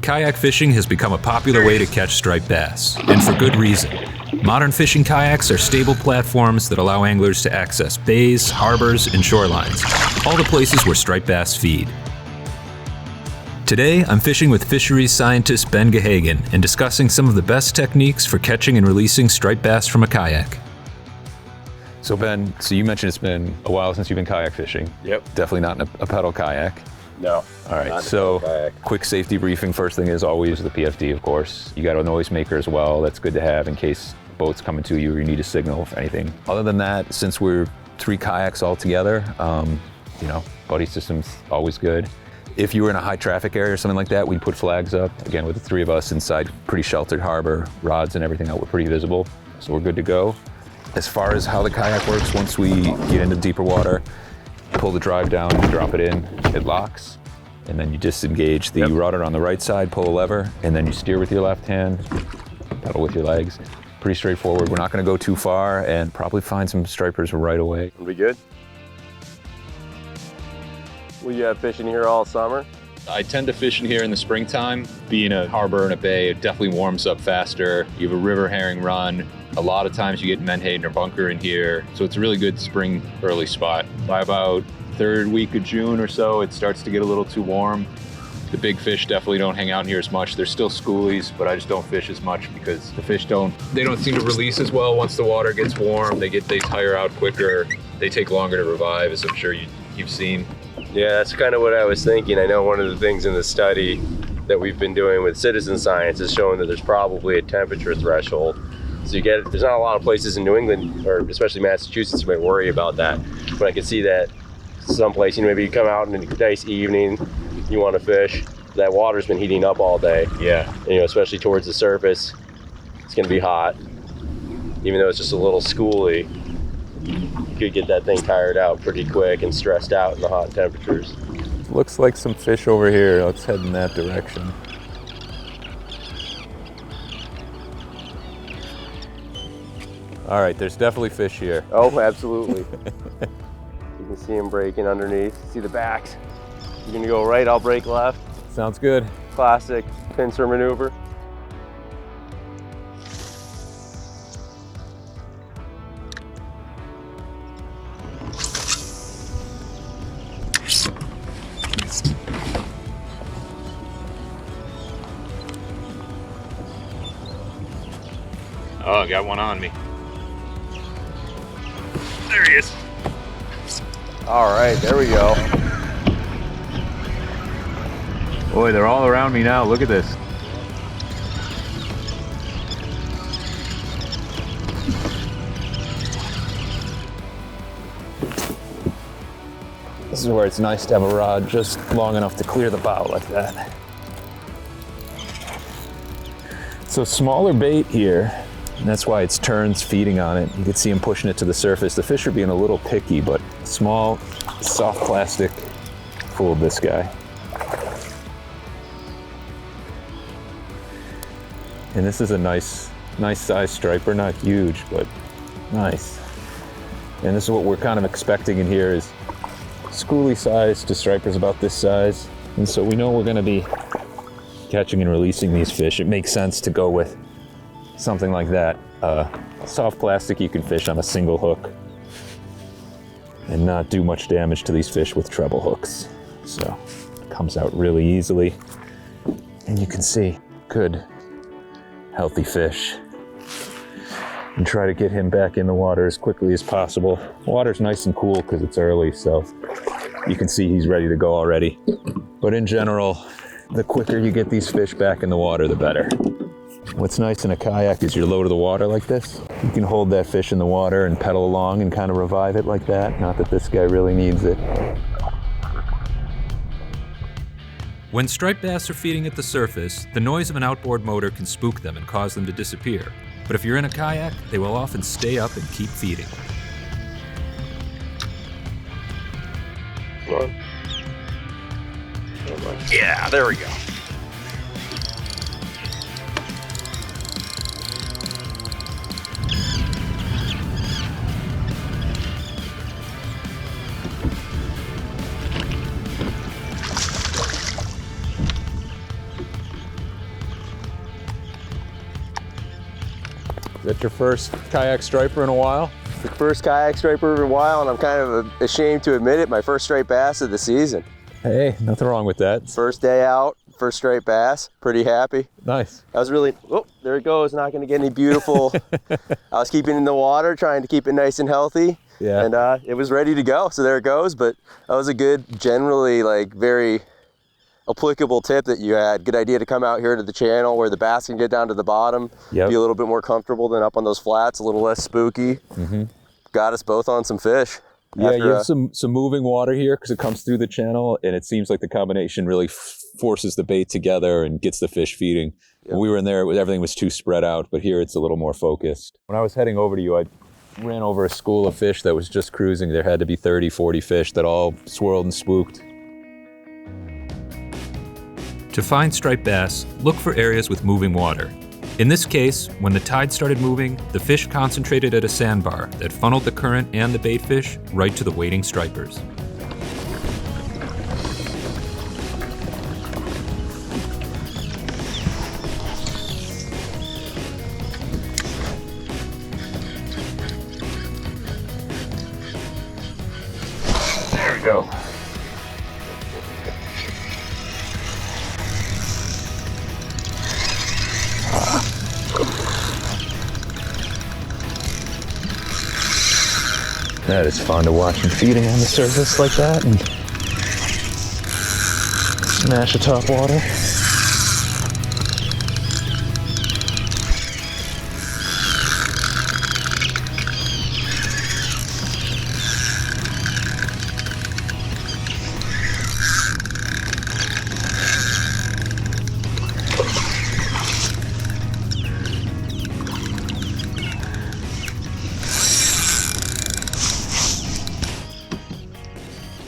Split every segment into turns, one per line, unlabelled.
Kayak fishing has become a popular way to catch striped bass, and for good reason. Modern fishing kayaks are stable platforms that allow anglers to access bays, harbors, and shorelines, all the places where striped bass feed. Today, I'm fishing with fisheries scientist Ben Gahagan and discussing some of the best techniques for catching and releasing striped bass from a kayak. So Ben, you mentioned it's been a while since you've been kayak fishing.
Yep.
Definitely not in a pedal kayak.
No.
All right, so quick safety briefing. First thing is always the PFD, of course. You got a noisemaker as well. That's good to have in case boat's coming to you or you need a signal for anything. Other than that, since we're 3 kayaks all together, buddy system's always good. If you were in a high traffic area or something like that, we'd put flags up. Again, with the 3 of us inside pretty sheltered harbor, rods and everything out, we're pretty visible. So we're good to go. As far as how the kayak works, once we get into deeper water, pull the drive down, drop it in, it locks. And then you disengage the rudder on the right side, pull a lever, and then you steer with your left hand, pedal with your legs. Pretty straightforward. We're not gonna go too far and probably find some stripers right away.
It'll be good. Will you have fishing here all summer?
I tend to fish in here in the springtime. Being a harbor and a bay, it definitely warms up faster. You have a river herring run. A lot of times you get menhaden or bunker in here. So it's a really good spring early spot. By about 3rd week of June or so, it starts to get a little too warm. The big fish definitely don't hang out in here as much. There's still schoolies, but I just don't fish as much because the fish don't seem to release as well once the water gets warm. They tire out quicker. They take longer to revive, as I'm sure you've seen.
Yeah, that's kind of what I was thinking. I know one of the things in the study that we've been doing with citizen science is showing that there's probably a temperature threshold. So there's not a lot of places in New England, or especially Massachusetts, you might worry about that. But I can see that someplace, maybe you come out in a nice evening, you want to fish, that water's been heating up all day.
Yeah.
And, especially towards the surface, it's going to be hot. Even though it's just a little schoolie, you could get that thing tired out pretty quick and stressed out in the hot temperatures.
Looks like some fish over here. Let's head in that direction. All right, there's definitely fish here.
Oh, absolutely. You can see them breaking underneath. See the backs. You're gonna go right, I'll break left.
Sounds good.
Classic pincer maneuver.
Oh, I got one on me. There he is.
All right, there we go.
Boy, they're all around me now. Look at this.
This is where it's nice to have a rod just long enough to clear the bow like that. So smaller bait here, and that's why it's turns feeding on it. You can see him pushing it to the surface. The fish are being a little picky, but small, soft plastic fooled this guy. And this is a nice size striper, not huge, but nice. And this is what we're kind of expecting in here is schoolie size to stripers about this size. And so we know we're gonna be catching and releasing these fish. It makes sense to go with something like that. Soft plastic you can fish on a single hook and not do much damage to these fish with treble hooks. So it comes out really easily. And you can see good, healthy fish. And try to get him back in the water as quickly as possible. Water's nice and cool because it's early, so you can see he's ready to go already. But in general, the quicker you get these fish back in the water, the better. What's nice in a kayak is you're low to the water like this. You can hold that fish in the water and pedal along and kind of revive it like that. Not that this guy really needs it. When striped bass are feeding at the surface, the noise of an outboard motor can spook them and cause them to disappear. But if you're in a kayak, they will often stay up and keep feeding.
Come on. Yeah, there we go.
That's your first kayak striper in a while?
The first kayak striper in a while, and I'm kind of ashamed to admit it, my first straight bass of the season.
Hey, nothing wrong with that.
First day out, first straight bass, pretty happy.
Nice.
I was really, oh, there it goes, not gonna get any beautiful. I was keeping it in the water, trying to keep it nice and healthy.
Yeah.
And it was ready to go, so there it goes. But that was a good, generally like very applicable tip that you had. Good idea to come out here to the channel where the bass can get down to the bottom,
Yep.
be a little bit more comfortable than up on those flats, a little less spooky.
Mm-hmm.
Got us both on some fish.
Yeah,
after,
you have some moving water here because it comes through the channel, and it seems like the combination really forces the bait together and gets the fish feeding.
Yep.
When we were in there, everything was too spread out, but here it's a little more focused. When I was heading over to you, I ran over a school of fish that was just cruising. There had to be 30, 40 fish that all swirled and spooked.
To find striped bass, look for areas with moving water. In this case, when the tide started moving, the fish concentrated at a sandbar that funneled the current and the bait fish right to the waiting stripers.
There we go. That is fun to watch him feeding on the surface like that and smash the top water.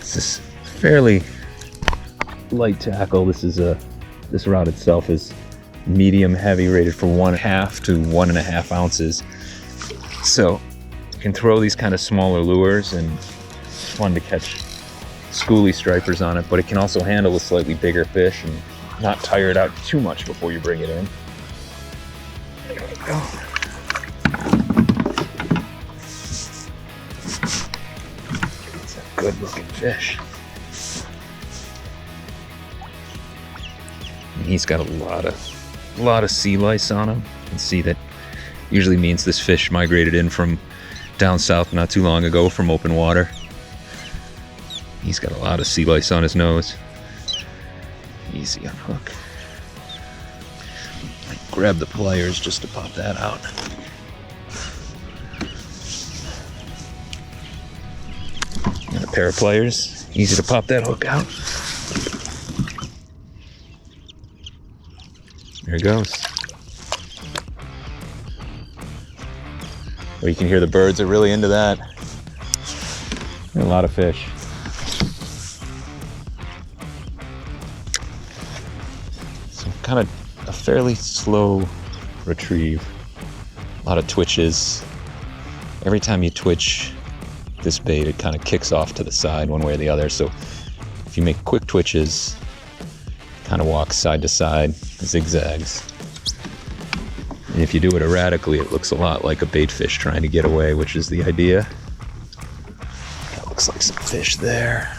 This is fairly light tackle. This rod itself is medium heavy, rated for 1/2 to 1.5 ounces. So you can throw these kind of smaller lures, and it's fun to catch schoolie stripers on it, but it can also handle a slightly bigger fish and not tire it out too much before you bring it in. There we go. It's a good looking fish. And he's got a lot of sea lice on him. You can see that usually means this fish migrated in from down south not too long ago from open water. He's got a lot of sea lice on his nose. Easy unhook. I grab the pliers just to pop that out. And a pair of pliers. Easy to pop that hook out. There it goes. Well, you can hear the birds are really into that. A lot of fish. So kind of a fairly slow retrieve. A lot of twitches. Every time you twitch this bait, it kind of kicks off to the side one way or the other. So if you make quick twitches, kind of walks side to side, zigzags. And if you do it erratically, it looks a lot like a bait fish trying to get away, which is the idea. That looks like some fish there.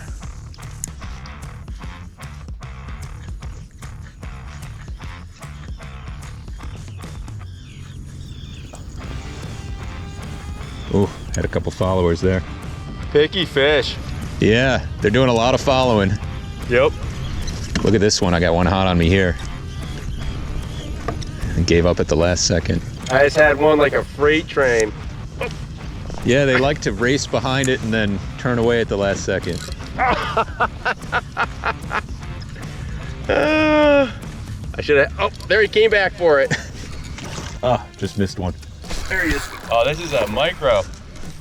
Oh, had a couple followers there.
Picky fish.
Yeah, they're doing a lot of following.
Yep.
Look at this one, I got one hot on me here. And gave up at the last second.
I just had one like a freight train.
Yeah, they like to race behind it and then turn away at the last second.
I should have, oh, there he came back for it.
Ah, just missed one.
There he is. Oh, this is a micro.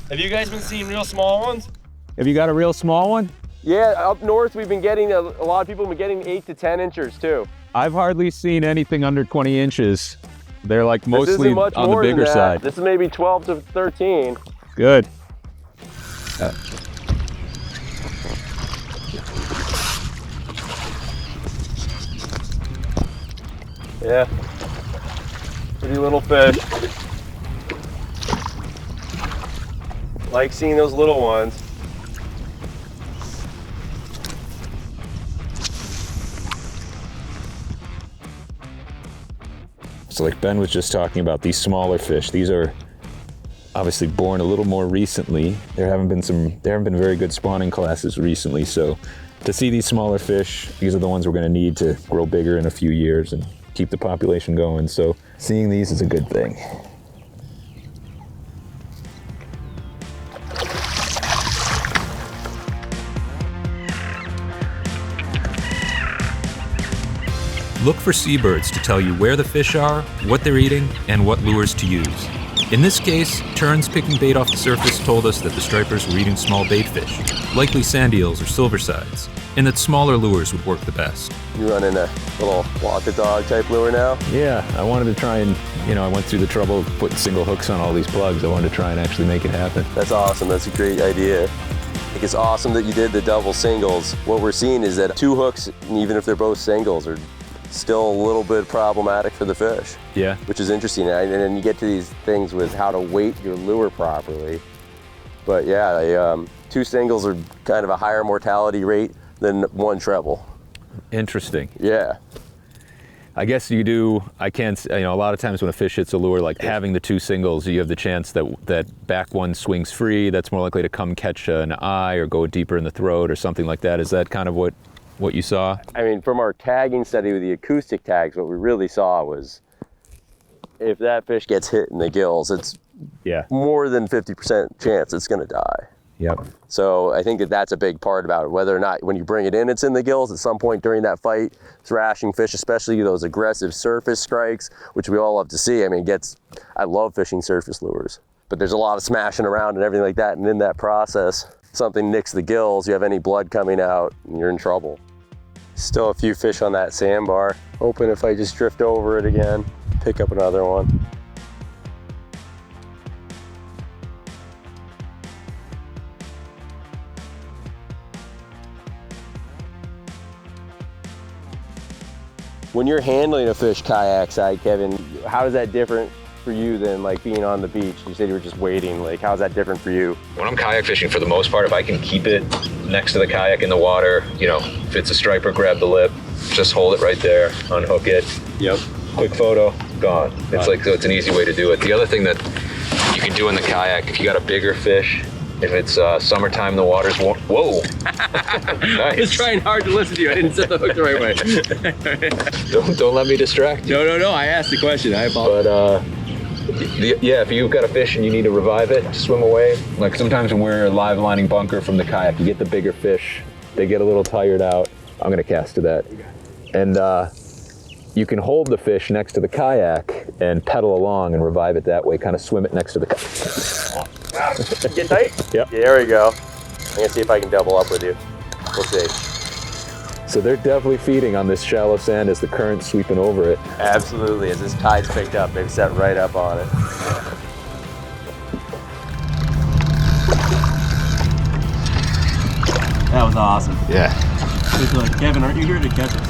Have you guys been seeing real small ones?
Have you got a real small one?
Yeah, up north we've been getting, a lot of people have been getting 8 to 10 inchers too.
I've hardly seen anything under 20 inches. They're like
This
mostly
isn't much
on the
more than
bigger
that.
side.
This is maybe 12 to 13.
Good.
Yeah, pretty little fish. Like seeing those little ones.
So like Ben was just talking about, these smaller fish, these are obviously born a little more recently. There haven't been very good spawning classes recently, so to see these smaller fish, these are the ones we're going to need to grow bigger in a few years and keep the population going. So seeing these is a good thing.
Look for seabirds to tell you where the fish are, what they're eating, and what lures to use. In this case, terns picking bait off the surface told us that the stripers were eating small bait fish, likely sand eels or silversides, and that smaller lures would work the best.
You running a little walk the dog type lure now?
Yeah, I wanted to try and, I went through the trouble of putting single hooks on all these plugs. I wanted to try and actually make it happen.
That's awesome. That's a great idea. I think it's awesome that you did the double singles. What we're seeing is that 2 hooks, even if they're both singles, are still a little bit problematic for the fish.
Yeah.
Which is interesting. And then you get to these things with how to weight your lure properly. But yeah, 2 singles are kind of a higher mortality rate than 1 treble.
Interesting.
Yeah.
I guess you do, a lot of times when a fish hits a lure, like having the 2 singles, you have the chance that back one swings free, that's more likely to come catch an eye or go deeper in the throat or something like that. Is that kind of what you saw?
I mean, from our tagging study with the acoustic tags, what we really saw was if that fish gets hit in the gills, it's more than 50% chance it's gonna die.
Yep.
So I think that that's a big part about it, whether or not when you bring it in, it's in the gills at some point during that fight, thrashing fish, especially those aggressive surface strikes, which we all love to see. I mean, I love fishing surface lures, but there's a lot of smashing around and everything like that. And in that process, something nicks the gills, you have any blood coming out, and you're in trouble. Still a few fish on that sandbar. Hoping if I just drift over it again, pick up another one. When you're handling a fish kayak side, Kevin, how is that different for you than like being on the beach? You said you were just waiting. Like, how's that different for you?
When I'm kayak fishing, for the most part, if I can keep it next to the kayak in the water, if it's a striper, grab the lip, just hold it right there, unhook it. Yep. Quick photo, gone. It's it's an easy way to do it. The other thing that you can do in the kayak, if you got a bigger fish, if it's summertime, the water's warm. Whoa! Nice.
I was trying hard to listen to you. I didn't set the hook the right way.
Don't let me distract you.
No. I asked the question. I apologize.
But if you've got a fish and you need to revive it, swim away.
Like sometimes when we're live lining bunker from the kayak, you get the bigger fish, they get a little tired out. I'm gonna cast to that. And you can hold the fish next to the kayak and pedal along and revive it that way, kind of swim it next to the kayak.
Get tight?
Yep.
Yeah, there we go. I'm gonna see if I can double up with you. We'll see.
So they're definitely feeding on this shallow sand as the current's sweeping over it.
Absolutely, as this tide's picked up, they've set right up on it. That was awesome.
Yeah.
It's like, Kevin, aren't you here to catch us?